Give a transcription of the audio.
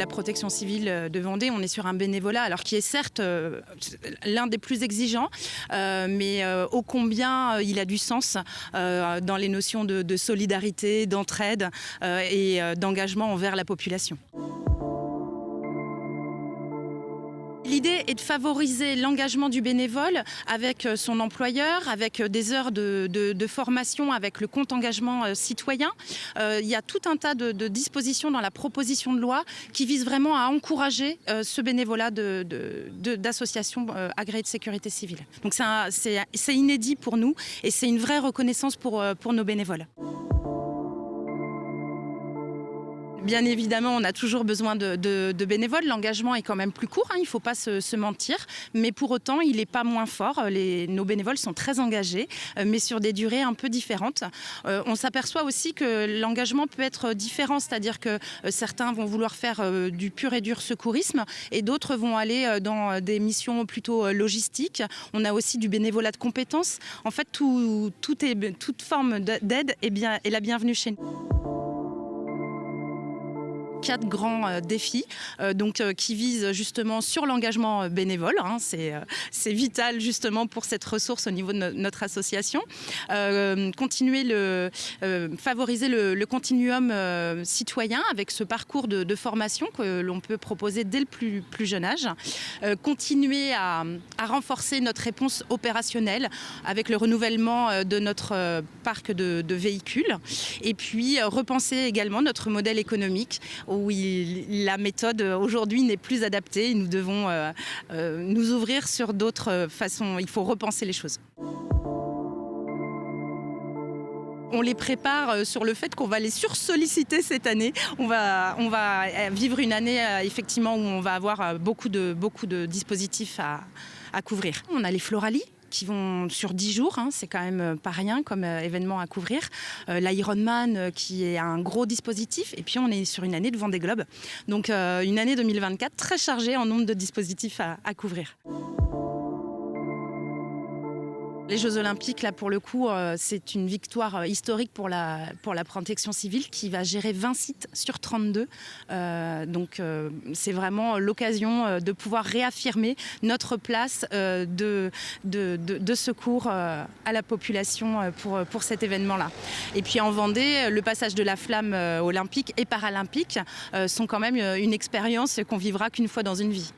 protection civile de Vendée, on est sur un bénévolat, alors qui est certes l'un des plus exigeants, mais ô combien il a du sens dans les notions de solidarité, d'entraide et d'engagement envers la population. L'idée est de favoriser l'engagement du bénévole avec son employeur, avec des heures de formation, avec le compte engagement citoyen. Il y a tout un tas de dispositions dans la proposition de loi qui visent vraiment à encourager ce bénévolat d'associations agréées de sécurité civile. Donc c'est inédit pour nous et c'est une vraie reconnaissance pour nos bénévoles. Bien évidemment, on a toujours besoin de bénévoles. L'engagement est quand même plus court, hein, il ne faut pas se mentir. Mais pour autant, il n'est pas moins fort. Nos bénévoles sont très engagés, mais sur des durées un peu différentes. On s'aperçoit aussi que l'engagement peut être différent. C'est-à-dire que certains vont vouloir faire du pur et dur secourisme et d'autres vont aller dans des missions plutôt logistiques. On a aussi du bénévolat de compétences. En fait, toute forme d'aide est la bienvenue chez nous. 4 grands défis qui visent justement sur l'engagement bénévole. Hein, c'est vital justement pour cette ressource au niveau de notre association. Favoriser le continuum citoyen avec ce parcours de formation que l'on peut proposer dès le plus jeune âge. Continuer à renforcer notre réponse opérationnelle avec le renouvellement de notre parc de véhicules. Et puis repenser également notre modèle économique où la méthode aujourd'hui n'est plus adaptée et nous devons nous ouvrir sur d'autres façons. Il faut repenser les choses. On les prépare sur le fait qu'on va les sursolliciter cette année. On va vivre une année effectivement où on va avoir beaucoup de dispositifs à couvrir. On a les Floralies qui vont sur 10 jours, hein, c'est quand même pas rien comme événement à couvrir. L'Ironman qui est un gros dispositif et puis on est sur une année de Vendée Globe. Donc une année 2024 très chargée en nombre de dispositifs à couvrir. Les Jeux Olympiques, là pour le coup, c'est une victoire historique pour la protection civile qui va gérer 20 sites sur 32. C'est vraiment l'occasion de pouvoir réaffirmer notre place de secours à la population pour cet événement-là. Et puis en Vendée, le passage de la flamme olympique et paralympique sont quand même une expérience qu'on vivra qu'une fois dans une vie.